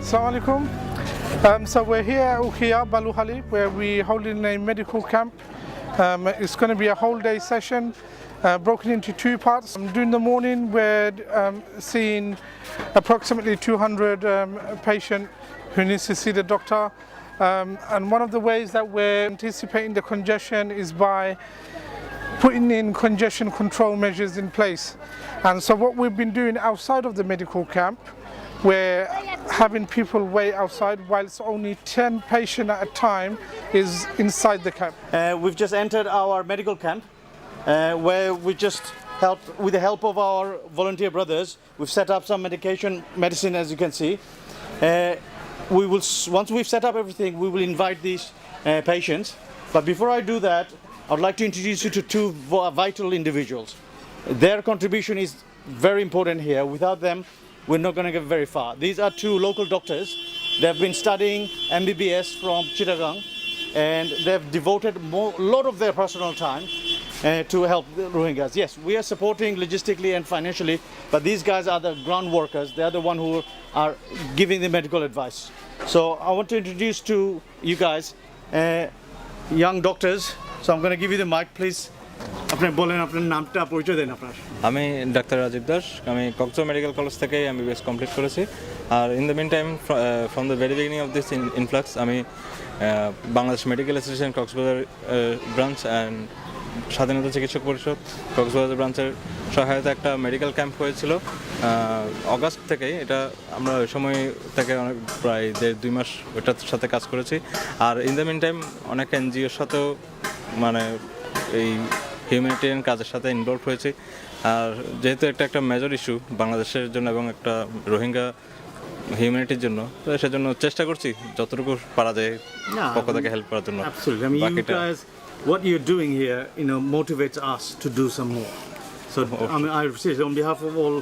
Assalamu alaikum. So we're here at Ukhia, Baluhali, where we're holding a medical camp. It's going to be a whole day session, broken into two parts. During the morning, we're seeing approximately 200 patients who needs to see the doctor. And one of the ways that we're anticipating the congestion is by putting in congestion control measures in place. And so what we've been doing outside of the medical camp, we're having people wait outside whilst only 10 patients at a time is inside the camp. We've just entered our medical camp where we just helped, with the help of our volunteer brothers, we've set up some medicine as you can see. Once we've set up everything, we will invite these patients. But before I do that, I would like to introduce you to two vital individuals. Their contribution is very important here. Without them, we're not going to get very far. These are two local doctors. They've been studying MBBS from Chittagong, and they've devoted a lot of their personal time to help the Rohingyas. Yes, we are supporting logistically and financially, but these guys are the ground workers. They are the ones who are giving the medical advice. So I want to introduce to you guys young doctors. So I'm going to give you the mic, please. আপনি বলেন আপনার নামটা পরিচয় দেন আপনার। আমি doctor Rajib Das, আমি Cox's Bazar medical college থেকে MBBS complete করেছি। আর in the mean time from the very beginning of this influx আমি Bangladesh medical association Cox's Bazar branch and Swadhinata Chikitsak পরিষদ কক্সবাজার ব্রাঞ্চের সহায়তা একটা মেডিকেল ক্যাম্প হয়েছিল অগাস্ট থেকেই। এটা আমরা ওই সময় থেকে অনেক প্রায় 1.5-2 মাস ওটার সাথে কাজ করেছি। আর ইন দ্য মিন টাইম অনেক এনজিওর সাথেও মানে এই হিউম্যানিটেরিয়ান কাজের সাথে ইনভলভ হয়েছে। আর যেহেতু একটা মেজর ইস্যু বাংলাদেশের জন্য এবং একটা রোহিঙ্গা হিউম্যানিটির জন্য, তো সেজন্য চেষ্টা করছি যতটুকু পারা যায় পক্ষ থেকে হেল্প করার জন্য। What you're doing here, motivates us to do some more. So, I seriously, on behalf of all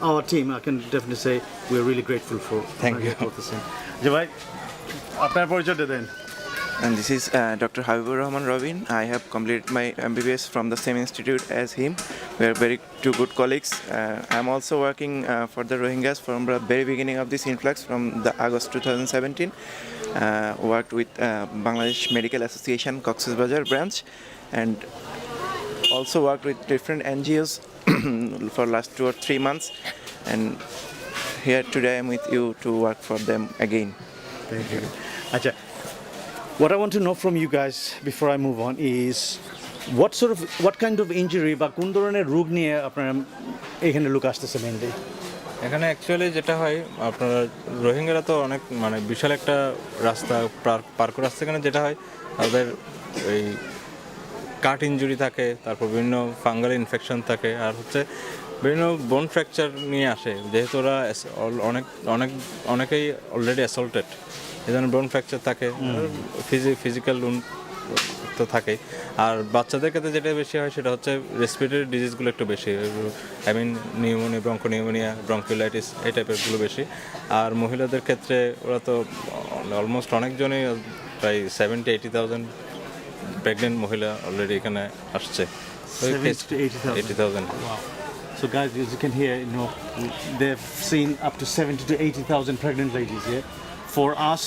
our team, I can definitely say we're really grateful for. Thank you. Jawai, apnar porichoy den. And this is Dr. Habibur Rahman Robin. I have completed my MBBS from the same institute as him. We are two good colleagues. I'm also working for the Rohingyas from the very beginning of this influx from the August 2017. Worked with Bangladesh Medical Association Cox's Bazar branch, and also worked with different NGOs for last 2 or 3 months. And here today I'm with you to work for them again. Thank you. Acha. What I want to know from you guys before I move on is what kind of injury বা কোন ধরনের রোগ নিয়ে আপনারা এখানে লোক আসতেছে mainly? এখানে অ্যাকচুয়ালি যেটা হয়, আপনার রোহিঙ্গারা তো অনেক মানে বিশাল একটা রাস্তা পার করে আসছে। এখানে যেটা হয় তাদের এই কাট ইনজুরি থাকে, তারপর বিভিন্ন ফাঙ্গাল ইনফেকশন থাকে, আর হচ্ছে বিভিন্ন বোন ফ্র্যাকচার নিয়ে আসে। যেহেতু ওরা অনেকেই অলরেডি অ্যাসল্টেড, এই ধরনের বোন ফ্র্যাকচার থাকে, ফিজিক্যাল তো থাকেই। আর বাচ্চাদের ক্ষেত্রে যেটা বেশি হয় সেটা হচ্ছে রেসপিরেটরি ডিজিজগুলো একটু বেশি, I mean pneumonia, bronchopneumonia, bronchiolitis এই টাইপেরগুলো বেশি। আর মহিলাদের ক্ষেত্রে ওরা তো অলমোস্ট অনেকজনই, প্রায় 70,000-80,000 প্রেগনেন্ট মহিলা অলরেডি এখানে আসছে। 80,000. Wow. So guys, as you can hear, they've seen up to 70,000 to 80,000 pregnant ladies. Yeah, for us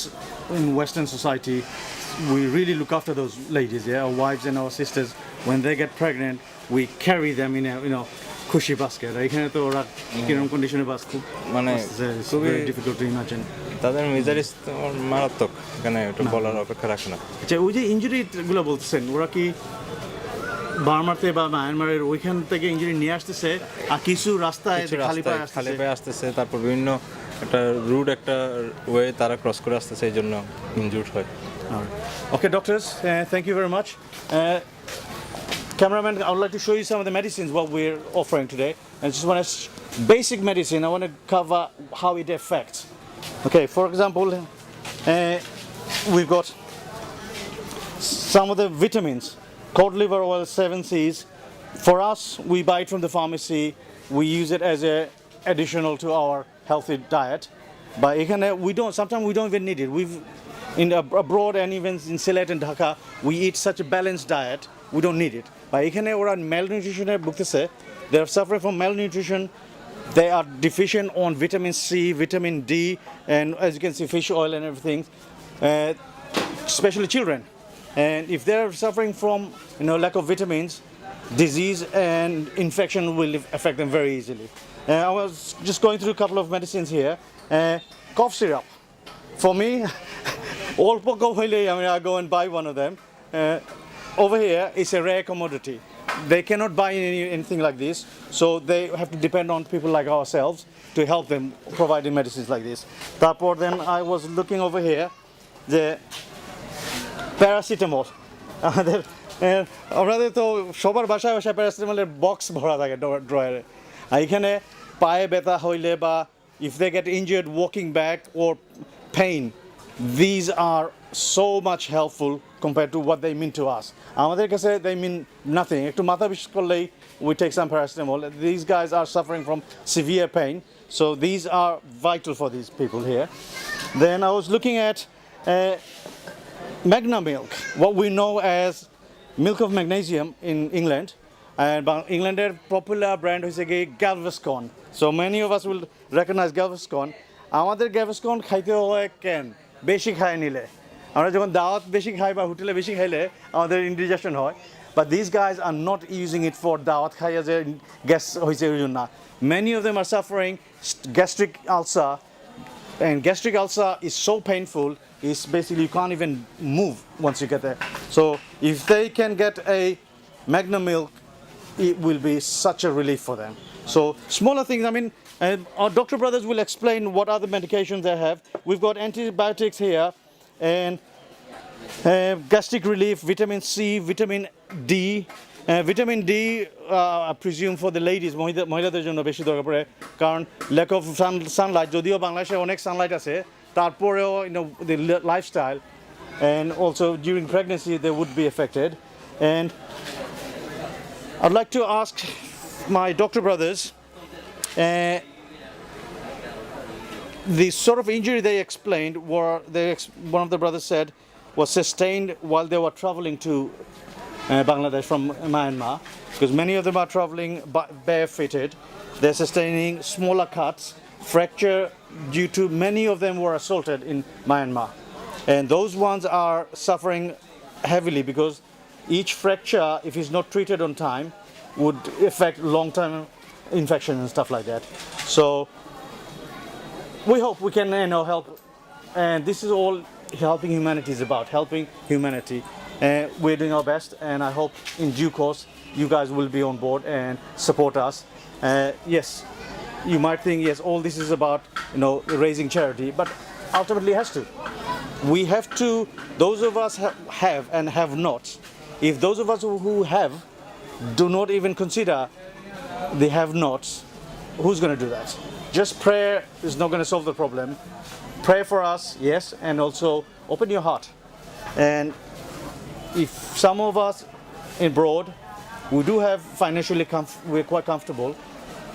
in Western society, we really look after those ladies. Yeah, our wives and our sisters, when they get pregnant, we carry them in a cushy basket. এখানে তো ওরা কিরকম কন্ডিশনে বাস, খুব মানে খুবই difficult to imagine. তাদের মেজারিস মারাত্মক, এখানে একটু বলার অপেক্ষা রাখে না। আচ্ছা, ওই যে ইনজুরিগুলো বলতেছেন, ওরা কি বার্মাতে বা মায়ানমারের ওইখান থেকে ইনজুরি নিয়ে আসতেছে, আর কিছু রাস্তায় খালি পায়ে আসতেছে, তারপর বিভিন্ন একটা রুট একটা ওয়ে তারা ক্রস করে আসতেছে, এই জন্য ইনজুর্ড হয়। Okay, doctors, thank you very much. Cameraman, I would like to show you some of the medicines what we're offering today. And just one basic medicine, I want to cover how it affects. Okay, for example, we've got some of the vitamins. Cod liver oil 7Cs. For us, we buy it from the pharmacy. We use it as a additional to our healthy diet. But sometimes we don't even need it. Abroad and even in Sylhet and Dhaka, we eat such a balanced diet, we don't need it. But এখানে ওরা malnutrition ভুগতেছে, they are suffering from malnutrition, they are deficient on vitamin C, vitamin D, and as you can see, fish oil and everything, especially children. And if they're suffering from lack of vitamins, disease and infection will affect them very easily. I was just going through a couple of medicines here. Cough syrup. For me, all I go and buy one of them. Over here, it's a rare commodity. They cannot buy anything like this, so they have to depend on people like ourselves to help them providing medicines like this. Therefore, then I was looking over here, the paracetamol. আমাদের তো সবার বাসায় বাসায় প্যারাসিটামলের box ভরা থাকে ড্রয়ারে। আর এখানে পায়ে ব্যথা হইলে বা if they get injured walking back or pain, these are so much helpful compared to what they mean to us. আমাদের কাছে they mean nothing. একটু মাথা বিষ করলেই we take some paracetamol. These guys are suffering from severe pain, so these are vital for these people here. Then I was looking at Magna milk, what we know as milk of magnesium in England, and England's popular brand is Galveston. So many of us will recognize Galveston. আমাদের Galveston খাইতে হয় কেন বেশি খাই নিলে আমরা যখন দাওয়াত বেশি খাই বা হোটেলে বেশি খাইলে আমাদের ইনডিজেশন হয়, but these guys are not using it for দাওয়াত খাইয়া যে গ্যাস হইছে ওই জন্য না. Many of them are suffering gastric ulcer, and gastric ulcer is so painful. Is basically you can't even move once you get there. So if they can get a Magna milk, it will be such a relief for them. So smaller things, I mean, our doctor brothers will explain what other medications they have. We've got antibiotics here and gastric relief, vitamin C, vitamin D. Vitamin D, I presume for the ladies, মহিলাদের জন্য বেশি দরকার পড়ে কারণ lack of sunlight, যদিও বাংলাদেশে অনেক Sunlight আছে তারপরেও the lifestyle and also during pregnancy they would be affected. And I'd like to ask my doctor brothers, the sort of injury they explained one of the brothers said was sustained while they were traveling to Bangladesh from Myanmar, because many of them are traveling barefooted. They're sustaining smaller cuts, fracture due to many of them were assaulted in Myanmar, and those ones are suffering heavily because each fracture, if it's not treated on time, would affect long-term infection and stuff like that. So we hope we can help, and this is all helping humanity is about, helping humanity. We're doing our best, and I hope in due course you guys will be on board and support us. Yes, you might think, yes, all this is about raising charity, but ultimately it has to. We have to, those of us have and have not. If those of us who have do not even consider the have-nots, who's going to do that? Just prayer is not going to solve the problem. Pray for us, yes, and also open your heart. And if some of us abroad, we do have financially, we're quite comfortable.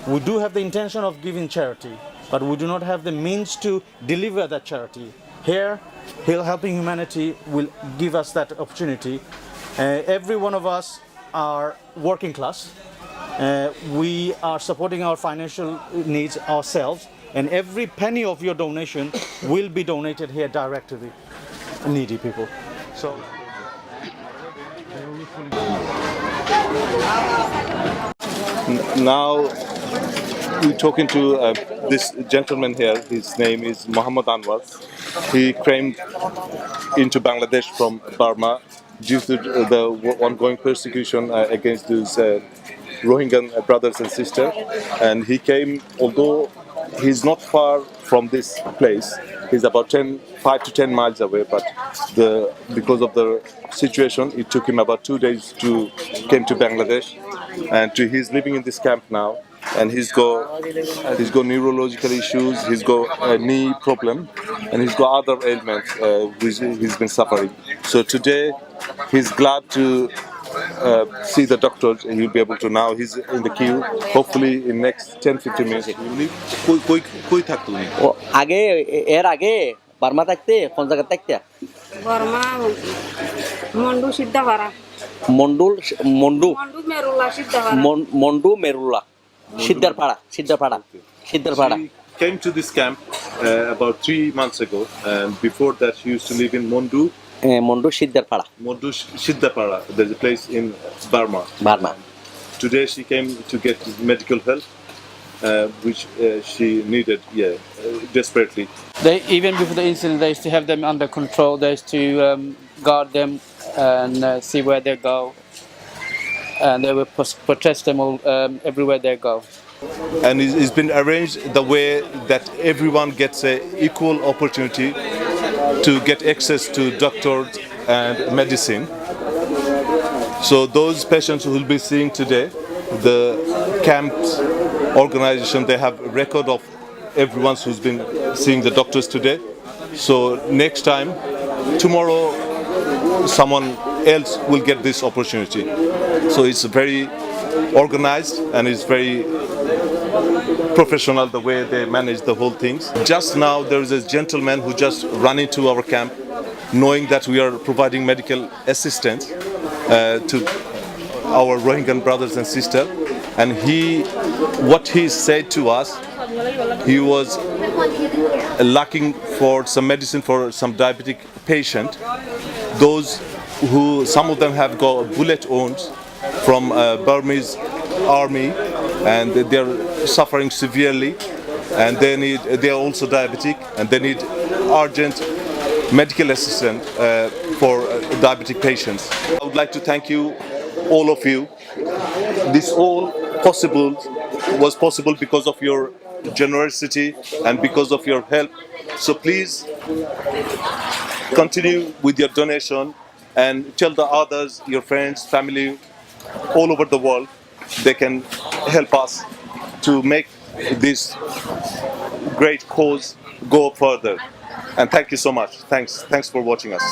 We do have the intention of giving charity, but we do not have the means to deliver that charity. Here, Helping Humanity will give us that opportunity. Every one of us are working class. We are supporting our financial needs ourselves, and every penny of your donation will be donated here direct to the needy people. So. Now we're talking to this gentleman here. His name is Muhammad Anwar. He came into Bangladesh from Burma due to the ongoing persecution against these Rohingya brothers and sisters. And he came, although he's not far from this place, he's about 5 to 10 miles away, but because of the situation, it took him about 2 days to came to Bangladesh, and he's living in this camp now, and he's got neurological issues, he's got a knee problem, and he's got other ailments which he's been suffering. So today, he's glad to see the doctor. He'll be able to now. He's in the queue. Hopefully, in next 10-15 minutes. কই থাকতো উনি? এর আগে Burma থাকতে কোন জায়গা থাকতে Varma মন্ডু সিদ্ধাপাড়া মন্ডু মন্ডু মেরুলা সিদ্ধাপাড়া মন্ডু Merulla সিদ্ধারপাড়া সিদ্ধারপাড়া সিদ্ধারপাড়া She came to this camp about 3 months ago, and before that she used to live in মন্ডু সিদ্ধারপাড়া Mondu Siddhapara. There's a place in Burma. Burma Today she came to get medical help, which she needed, desperately. They even before the incident, they used to have them under control. They used to guard them and see where they go, and they would protect them all everywhere they go. And it's been arranged the way that everyone gets a equal opportunity to get access to doctors and medicine. So those patients who will be seeing today, the camp's organization, they have a record of everyone who's been seeing the doctors today. So next time, tomorrow, someone else will get this opportunity. So it's very organized and it's very professional the way they manage the whole things. Just now there is a gentleman who just ran into our camp knowing that we are providing medical assistance to our Rohingya brothers and sisters, and what he said to us, he was lacking for some medicine for some diabetic patient. Those who some of them have got bullet wounds from Burmese army, and they are suffering severely, and they are also diabetic, and they need urgent medical assistance for diabetic patients. I would like to thank you, all of you. This all was possible because of your generosity and because of your help. So please continue with your donation and tell the others, your friends, family, all over the world, they can help us to make this great cause go further. And thank you so much. Thanks for watching us.